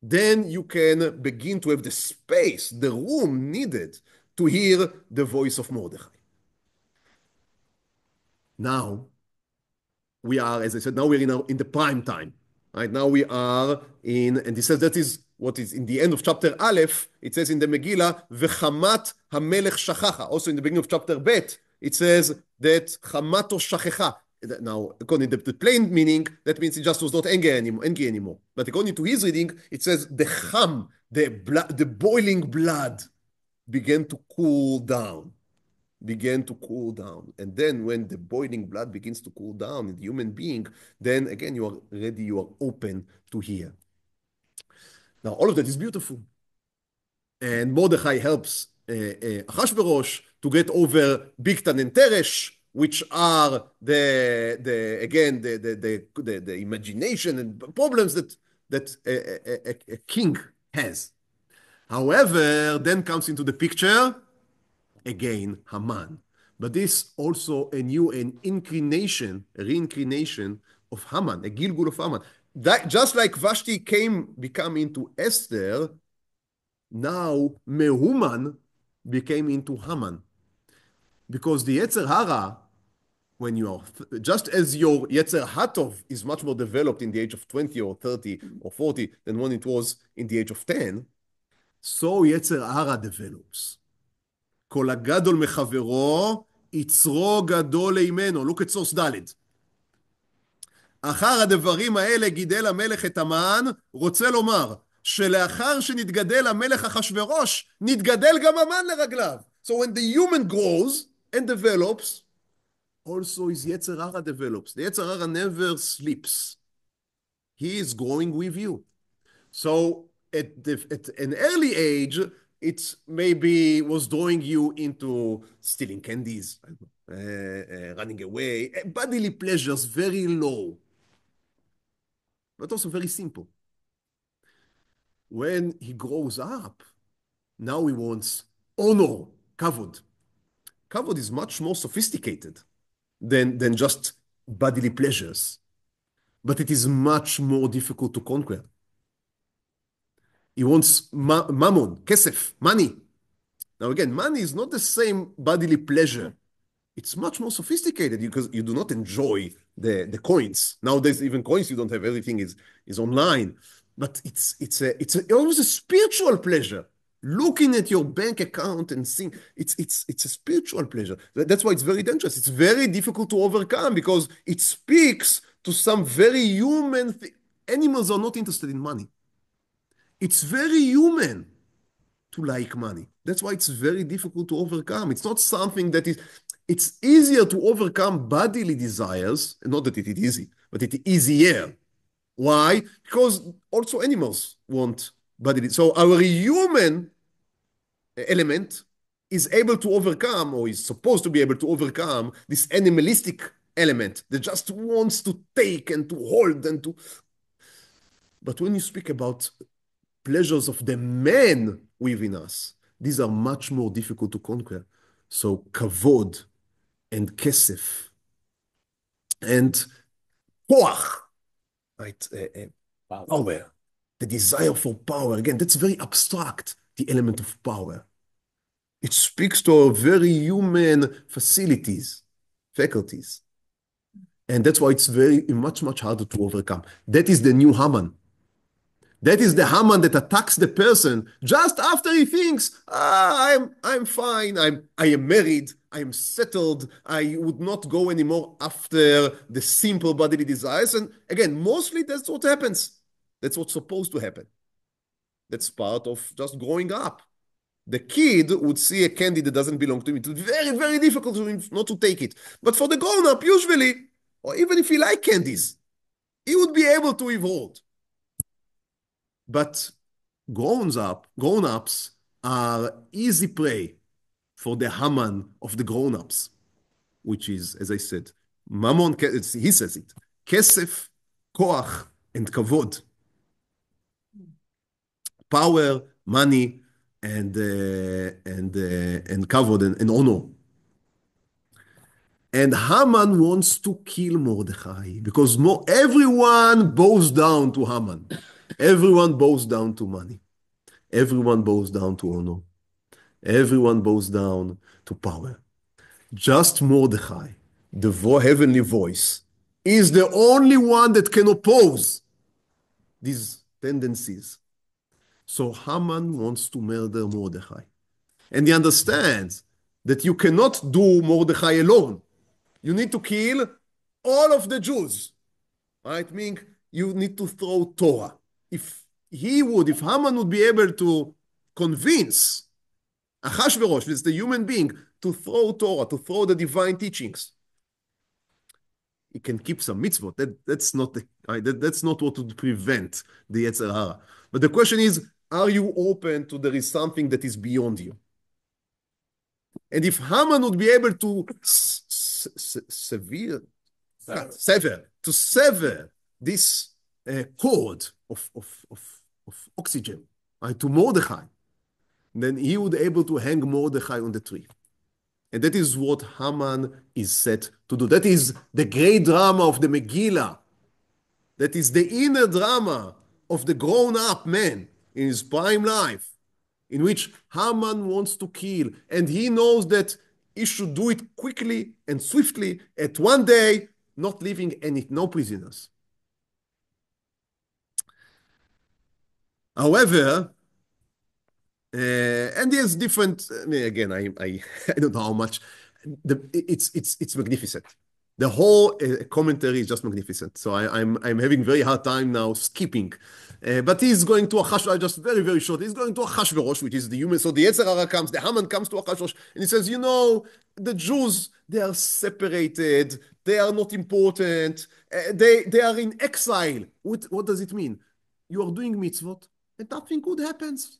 then you can begin to have the space, the room needed to hear the voice of Mordechai. Now, we are, as I said, now we're in the prime time. Right now we are in, and he says that is what is in the end of chapter Aleph, it says in the Megillah, V'chamat hamelech shachacha. Also in the beginning of chapter Bet, it says that chamato shachecha. Now, according to the plain meaning, that means he just was not angry anymore. But according to his reading, it says the cham, the boiling blood, began to cool down. And then when the boiling blood begins to cool down in the human being, then again you are ready, you are open to hear. Now, all of that is beautiful. And Mordechai helps Achashverosh to get over Bigtan and Teresh, which are the imagination and problems that a king has. However, then comes into the picture again Haman. But this also a reincarnation of Haman, a Gilgul of Haman. That, just like Vashti become into Esther, now Mehuman became into Haman. Because the Yetzer Hara, when you are, just as your Yetzer Hatov is much more developed in the age of 20 or 30 or 40 than when it was in the age of 10, so Yetzer Hara develops. כל הגדול מחברו, יצרו גדול אימנו. Look at source ד'. אחר הדברים האלה גידל המלך את המן, רוצה לומר, שלאחר שנתגדל המלך אחשוורוש, נתגדל גם המן לרגליו. So when the human grows and develops, also his Yetzer Hara develops. The Yetzer Hara never sleeps. He is growing with you. So at an early age, it maybe was drawing you into stealing candies, running away, bodily pleasures, very low, but also very simple. When he grows up, now he wants honor, kavod. Kavod is much more sophisticated than just bodily pleasures, but it is much more difficult to conquer. He wants mammon, kesef, money. Now again, money is not the same bodily pleasure It's much more sophisticated because you do not enjoy the coins. Nowadays, even coins you don't have, everything is online. But it's always a spiritual pleasure. Looking at your bank account and seeing it's a spiritual pleasure. That's why it's very dangerous. It's very difficult to overcome because it speaks to some very human thing. Animals are not interested in money. It's very human to like money. That's why it's very difficult to overcome. It's not something that is, it's easier to overcome bodily desires, not that it is easy, but it is easier. Why? Because also animals want bodily. So our human element is able to overcome, or is supposed to be able to overcome, this animalistic element that just wants to take and to hold and to. But when you speak about pleasures of the man within us, these are much more difficult to conquer. So kavod and kesef and koach, right? Power, the desire for power. Again, that's very abstract, the element of power. It speaks to our very human facilities, faculties. And that's why it's very much, much harder to overcome. That is the new Haman. That is the Haman that attacks the person just after he thinks, I'm fine, I am married, I am settled, I would not go anymore after the simple bodily desires. And again, mostly that's what happens. That's what's supposed to happen. That's part of just growing up. The kid would see a candy that doesn't belong to him. It's very, very difficult for him not to take it. But for the grown-up, usually, or even if he likes candies, he would be able to evolve. But grown-ups are easy prey for the Haman of the grown-ups, which is, as I said, Mammon, he says it, Kesef, Koach, and Kavod. Power, money, and Kavod, and honor. And Haman wants to kill Mordechai because everyone bows down to Haman. Everyone bows down to money. Everyone bows down to honor. Everyone bows down to power. Just Mordechai, the heavenly voice, is the only one that can oppose these tendencies. So Haman wants to murder Mordechai. And he understands that you cannot do Mordechai alone. You need to kill all of the Jews. Right? Meaning you need to throw Torah. If Haman would be able to convince Achashverosh, this is the human being, to throw Torah, to throw the divine teachings, he can keep some mitzvot. That's not what would prevent the Yetzer Hara. But the question is, are you open to there is something that is beyond you? And if Haman would be able to sever this cord of oxygen to Mordechai, then he would be able to hang Mordechai on the tree. And that is what Haman is set to do. That is the great drama of the Megillah. That is the inner drama of the grown-up man in his prime life, in which Haman wants to kill. And he knows that he should do it quickly and swiftly at one day, not leaving no prisoners. However, and there's different. I mean, again, I don't know how much. It's magnificent. The whole commentary is just magnificent. So I'm having very hard time now skipping. But he's going to Achashverosh, just very, very short. He's going to Achashverosh, which is the human. So the Yetzer Hara comes, the Haman comes to Achashverosh, and he says, the Jews, they are separated. They are not important. They are in exile. What does it mean? You are doing mitzvot, and nothing good happens.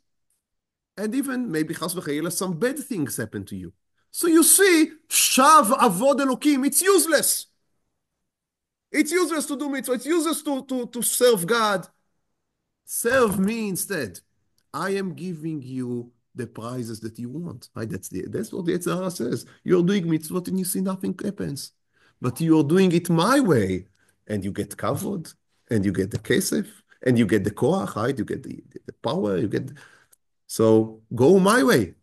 And even maybe chas v'chayila, some bad things happen to you. So you see, shav avod Elokim, it's useless. It's useless to do mitzvah. It's useless to serve God. Serve me instead. I am giving you the prizes that you want. Right? That's what the Yetzer Hara says. You're doing mitzvot and you see nothing happens. But you're doing it my way. And you get kavod, and you get the kesef, and you get the koach, right? You get the power, you get... So go my way.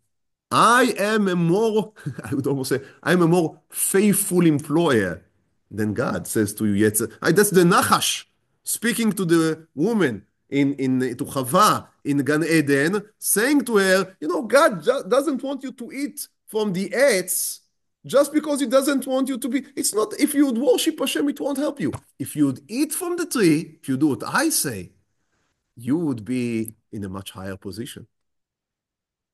I am a more, I would almost say, I'm a more faithful employer than God, says to Yetzer. That's the Nachash speaking to the woman to Chava in Gan Eden, saying to her, God doesn't want you to eat from the etz just because he doesn't want you to be. It's not, if you would worship Hashem, it won't help you. If you would eat from the tree, if you do what I say, you would be in a much higher position.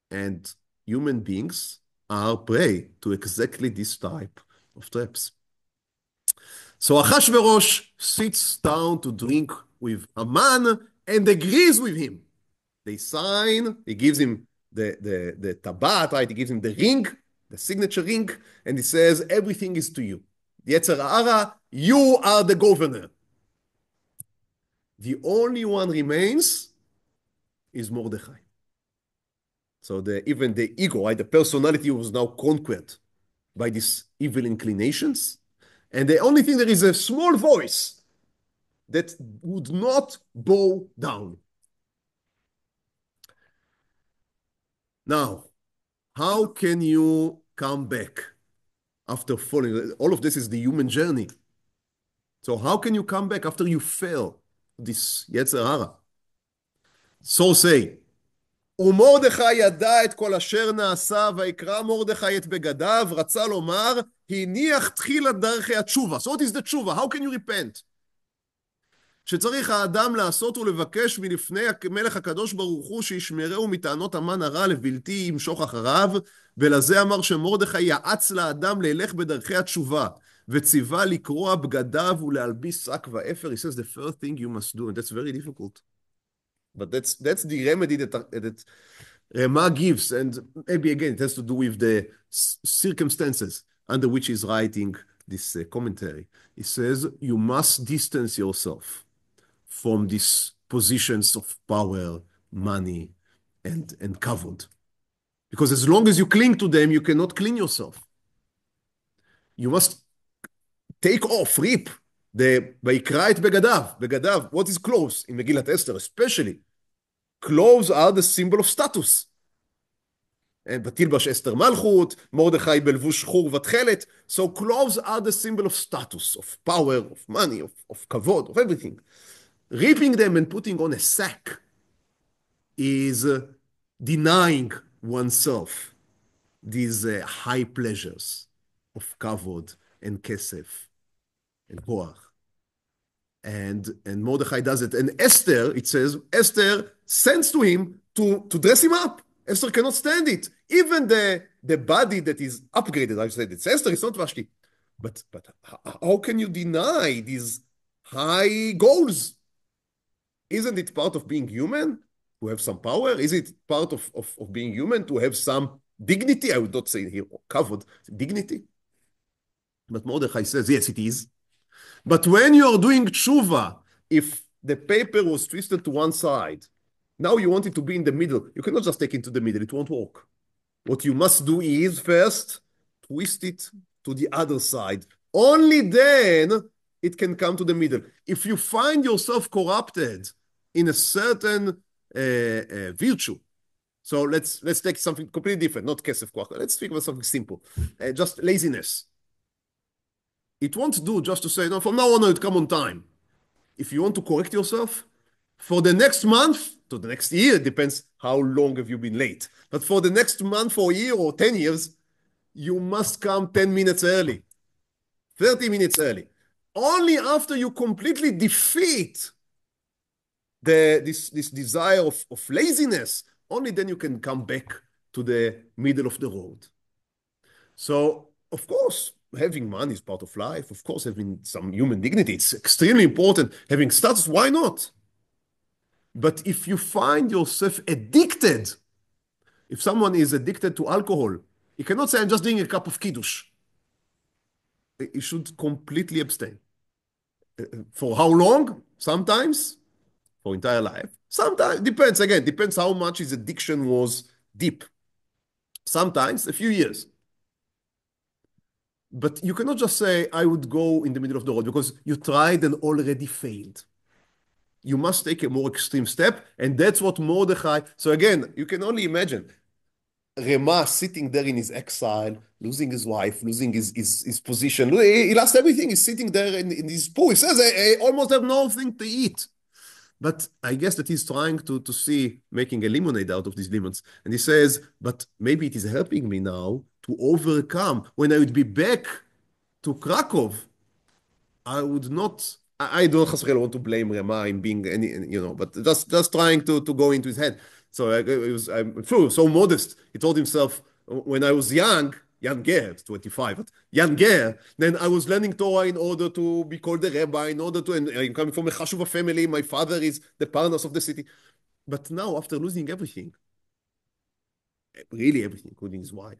And human beings are prey to exactly this type of traps. So Achashverosh sits down to drink with Haman and agrees with him. They sign, he gives him the tabat, right? He gives him the ring, the signature ring, and he says, everything is to you. Yetzer Hara, you are the governor. The only one remains is Mordechai. So even the ego, right, the personality was now conquered by these evil inclinations. And the only thing, there is a small voice that would not bow down. Now, how can you come back after falling? All of this is the human journey. So how can you come back after you fail this Yetzer Hara? So say, ומרדכי ידע את כל אשר נעשה, ויקרא מרדכי את בגדיו, רצה לומר, הניח תחילה דרכי התשובה. So what is the תשובה? How can you repent? שצריך האדם לעשות ולבקש מלפני מלך הקדוש ברוך הוא שישמרהו מטענות המן הרע לבלתי ימשוך אחריו, ולזה אמר שמרדכי יעץ לאדם ללך בדרכי התשובה, וציווה לקרוע בגדיו ולהלביש שק ואפר. He says the first thing you must do, and that's very difficult. But that's the remedy that Rema gives, and maybe again it has to do with the circumstances under which he's writing this commentary. He says you must distance yourself from these positions of power, money, and kavod, because as long as you cling to them, you cannot clean yourself. You must take off, rip. ויקרא את בגדיו, what is clothes? In Megillat Esther especially, clothes are the symbol of status. And ותלבש אסתר מלכות, מרדכי בלבוש חור ותכלת. So clothes are the symbol of status, of power, of money, of kavod, of everything. Ripping them and putting on a sack is denying oneself these high pleasures of kavod and kesef and koach. And Mordechai does it. And Esther, it says, Esther sends to him to dress him up. Esther cannot stand it. Even the body that is upgraded, I said, it's Esther, it's not Vashti. But how can you deny these high goals? Isn't it part of being human to have some power? Is it part of being human to have some dignity? I would not say here covered dignity. But Mordechai says, yes, it is. But when you are doing tshuva, if the paper was twisted to one side, now you want it to be in the middle. You cannot just take it to the middle. It won't work. What you must do is first twist it to the other side. Only then it can come to the middle. If you find yourself corrupted in a certain virtue, so let's take something completely different, not kesef koach. Let's think about something simple, just laziness. It won't do just to say, no, from now on, it come on time. If you want to correct yourself, for the next month, to the next year, it depends how long have you been late. But for the next month, or year, or 10 years, you must come 10 minutes early, 30 minutes early. Only after you completely defeat this desire of laziness, only then you can come back to the middle of the road. So, of course, having money is part of life. Of course, having some human dignity, it's extremely important. Having status, why not? But if you find yourself addicted, if someone is addicted to alcohol, he cannot say, I'm just doing a cup of kiddush. He should completely abstain. For how long? Sometimes for entire life. Sometimes, depends, again, depends how much his addiction was deep. Sometimes a few years. But you cannot just say, I would go in the middle of the road, because you tried and already failed. You must take a more extreme step, and that's what Mordechai... So again, you can only imagine. Rema sitting there in his exile, losing his wife, losing his position. He lost everything. He's sitting there in his pool. He says, I almost have nothing to eat. But I guess that he's trying to see making a lemonade out of these lemons. And he says, but maybe it is helping me now to overcome. When I would be back to Krakow, I would not. I don't want to blame Rema in being any, but just trying to go into his head. So I'm sure, so modest. He told himself, when I was younger, 25, but younger, then I was learning Torah in order to be called a rabbi, in order to, and I'm coming from a Chashuva family. My father is the parnas of the city. But now, after losing everything, really everything, including his wife,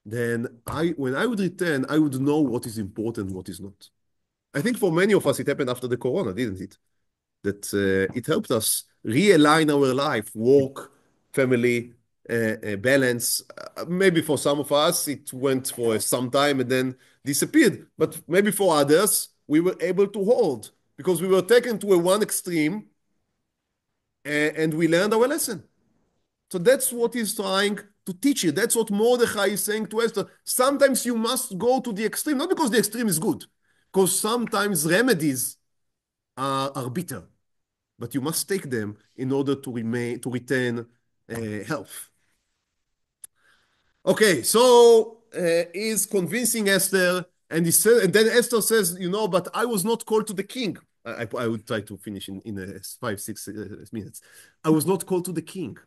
then when I would return, I would know what is important, what is not. I think for many of us, it happened after the corona, didn't it? That it helped us realign our life, work, family, balance. Maybe for some of us, it went for some time and then disappeared. But maybe for others, we were able to hold because we were taken to a one extreme and we learned our lesson. So that's what he's trying to teach you. That's what Mordechai is saying to Esther. Sometimes you must go to the extreme, not because the extreme is good, because sometimes remedies are bitter, but you must take them in order to retain health. Okay, so he's convincing Esther, and and then Esther says, but I was not called to the king. I would try to finish in 5, 6 minutes. I was not called to the king.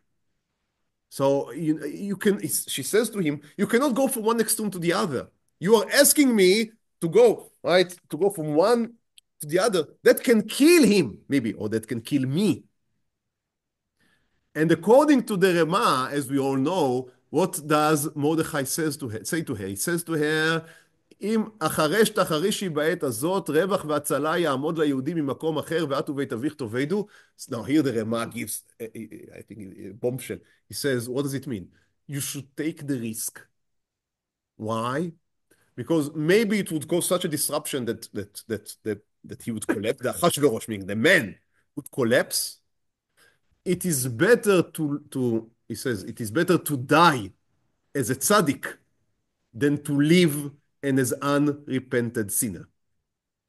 So you can. She says to him, you cannot go from one extreme to the other. You are asking me to go, right? To go from one to the other. That can kill him, maybe, or that can kill me. And according to the Rema, as we all know, what does Mordechai say to her? He says to her, אם אחרש תחרישי בעת הזאת, רווח והצלה יעמוד ליהודים ממקום אחר, ואת ובית אביך תאבדו. Now here the Rema gives, I think, a bombshell. He says, what does it mean? You should take the risk. Why? Because maybe it would cause such a disruption that he would collapse, the Achashverosh, meaning the man, would collapse. It is better he says, it is better to die as a tzaddik than to live as unrepented sinner.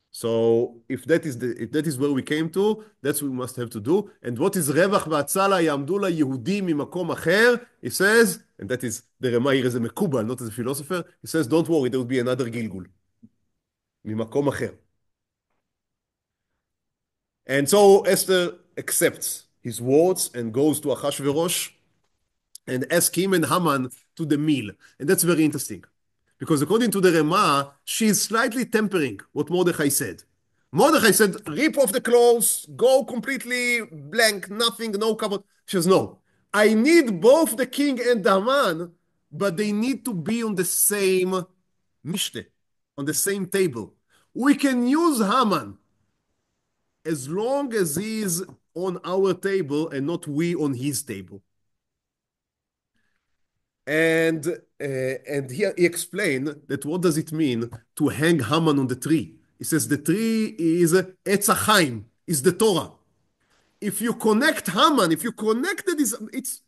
So if that is where we came to, that's what we must have to do. And what is רווח והצלה יעמדו ליהודים ממקום אחר? He says, and that is the Rema here as a מקובל, not as a philosopher. He says, don't worry, there will be another גלגול. ממקום אחר. And so Esther accepts his words and goes to Achashverosh and asks him and Haman to the meal. And that's very interesting. Because according to the Rema, she's slightly tempering what Mordechai said. Mordechai said, rip off the clothes, go completely blank, nothing, no cover. She says, no. I need both the king and the Haman, but they need to be on the same mishte, on the same table. We can use Haman as long as he is on our table and not we on his table. And here he explained that what does it mean to hang Haman on the tree? He says the tree is Etz HaChaim, is the Torah. If you connect Haman, if you connected this, it's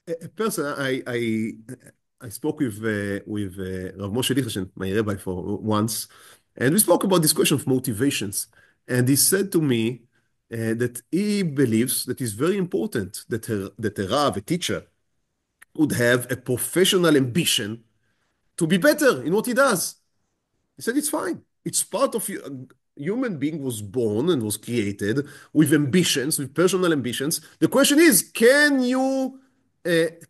a person. I spoke with Rabbi Moshe Isserles, my rabbi, for once, and we spoke about this question of motivations. And he said to me that he believes that it's very important that a Rav, a teacher, would have a professional ambition to be better in what he does. He said, it's fine. It's part of you. A human being was born and was created with ambitions, with personal ambitions. The question is, can you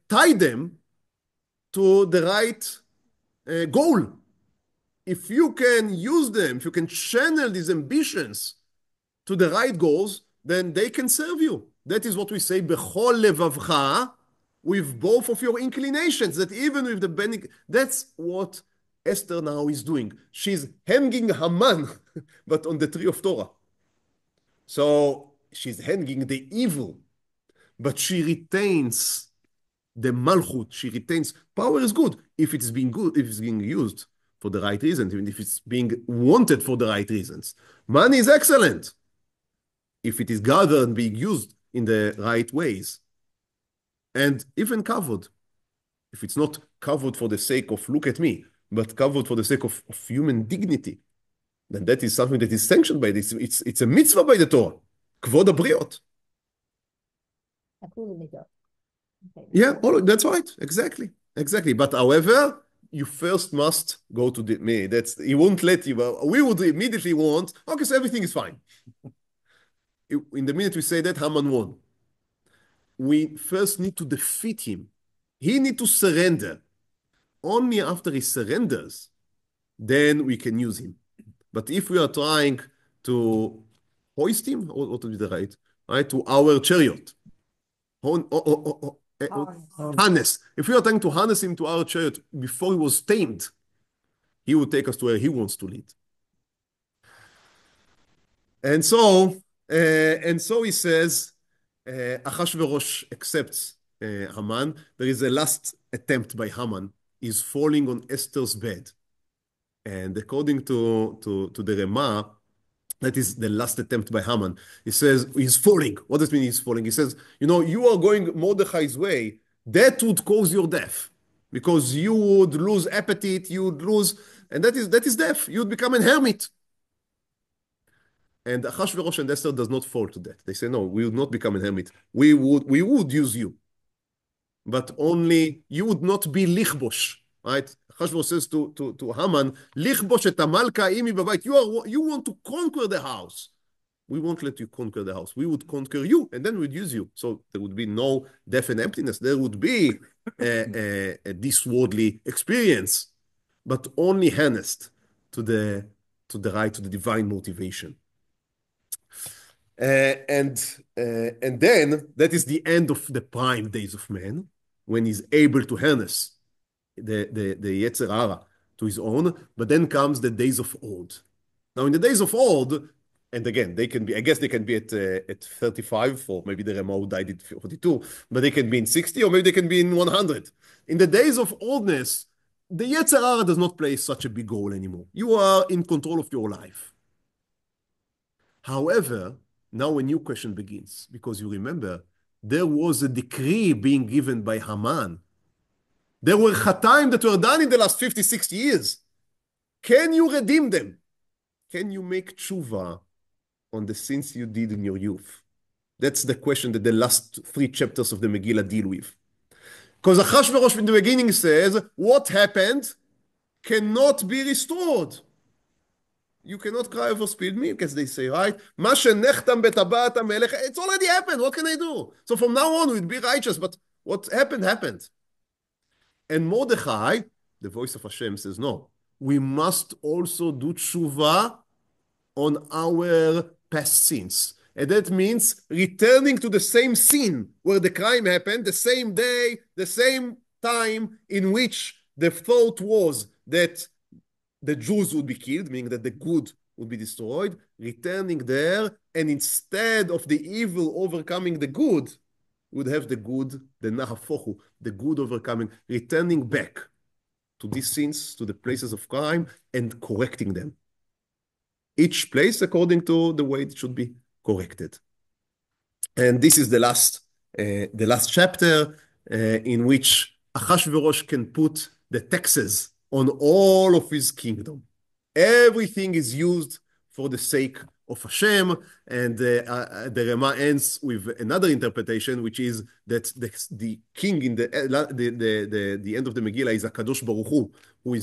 tie them to the right goal? If you can use them, if you can channel these ambitions to the right goals, then they can serve you. That is what we say, bechol levavcha, with both of your inclinations, that even with the benefit, that's what Esther now is doing. She's hanging Haman, but on the tree of Torah. So she's hanging the evil, but she retains the malchut. She retains power is good if it's being good, if it's being used for the right reasons, even if it's being wanted for the right reasons. Money is excellent if it is gathered and being used in the right ways. and even kavod. If it's not kavod for the sake of look at me, but kavod for the sake of human dignity, then that is something that is sanctioned by this. It's a mitzvah by the Torah. Kvod habriot. Yeah, that's right. Exactly. Exactly. But however, you first must go to the me. That's he won't let you. We would immediately want, okay, so everything is fine. In the minute we say that, Haman won. We first need to defeat him. He need to surrender. Only after he surrenders, then we can use him. But if we are trying to hoist him, what would be the right, to our chariot, harness. If we are trying to harness him to our chariot before he was tamed, he would take us to where he wants to lead. And so he says, Achashverosh accepts Haman. There is a last attempt by Haman. He's falling on Esther's bed. And according to the Rema, that is the last attempt by Haman. He says, he's falling. What does it mean he's falling? He says, you are going Mordechai's way. That would cause your death. Because you would lose appetite, you would lose, and that is death. You would become a hermit. And Achashverosh and Esther does not fall to that. They say, no, we would not become a hermit. We would use you. But only, you would not be lichbosh. Right? Achashverosh says to Haman, lichbosh et amalka imi b'bayit. You want to conquer the house. We won't let you conquer the house. We would conquer you, and then we'd use you. So there would be no death and emptiness. There would be this worldly experience, but only harnessed to the right, to the divine motivation. And then that is the end of the prime days of man, when he's able to harness the Yetzer Hara to his own. But then comes the days of old. Now, in the days of old, and again, they can be, I guess they can be at 35, or maybe the Rema who died at 42, but they can be in 60, or maybe they can be in 100. In the days of oldness, the Yetzer Hara does not play such a big role anymore. You are in control of your life. However, now a new question begins, because you remember, there was a decree being given by Haman. There were chataim that were done in the last 50, 60 years. Can you redeem them? Can you make tshuva on the sins you did in your youth? That's the question that the last 3 chapters of the Megillah deal with. Because Achashverosh in the beginning says, what happened cannot be restored. You cannot cry over spilled milk, as they say, right? It's already happened. What can I do? So from now on, we'd be righteous. But what happened, happened. And Mordechai, the voice of Hashem, says, no, we must also do tshuva on our past sins. And that means returning to the same sin where the crime happened, the same day, the same time in which the thought was that the Jews would be killed, meaning that the good would be destroyed, returning there, and instead of the evil overcoming the good, would have the good, the nahafochu, the good overcoming, returning back to these sins, to the places of crime, and correcting them. Each place according to the way it should be corrected. And this is the last chapter in which Achashverosh can put the taxes on all of his kingdom. Everything is used for the sake of Hashem, and the Rema ends with another interpretation, which is that the king in the end of the Megillah is Akadosh Baruch Hu, who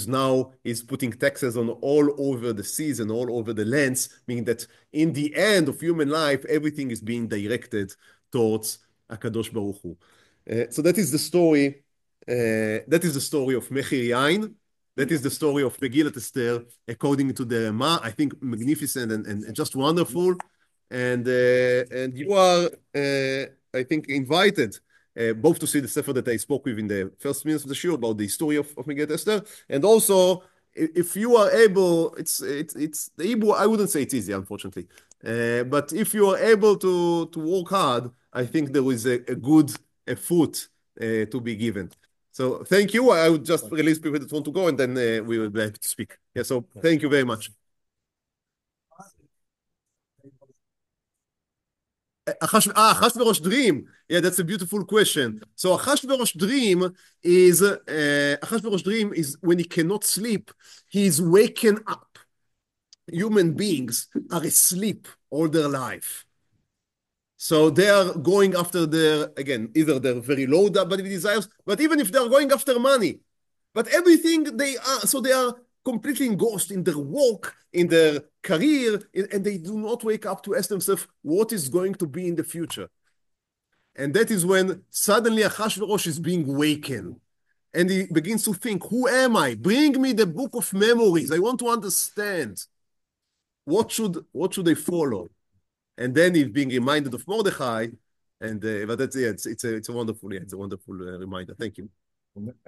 is putting taxes on all over the seas and all over the lands, meaning that in the end of human life, everything is being directed towards Akadosh Baruch Hu. So that is the story. That is the story of Mechir Yayin. That is the story of Megillat Esther, according to the Rema. I think magnificent and just wonderful. And you are, I think, invited both to see the sefer that I spoke with in the first minutes of the shiur about the story of Megillat Esther, and also if you are able, it's the Hebrew. I wouldn't say it's easy, unfortunately, but if you are able to work hard, I think there is a good foot to be given. So thank you. I would just release people that want to go, and then we will be able to speak. Yeah. So thank you very much. Achashverosh dream. Yeah, that's a beautiful question. So Achashverosh dream is when he cannot sleep, he is waken up. Human beings are asleep all their life. So they are going after either their very low bodily desires, but even if they are going after money, but everything they are completely engrossed in their work, in their career, and they do not wake up to ask themselves what is going to be in the future. And that is when suddenly Achashverosh is being wakened. And he begins to think, who am I? Bring me the book of memories. I want to understand. What should I follow? And then he's being reminded of Mordechai. But that's it's a wonderful reminder. Thank you.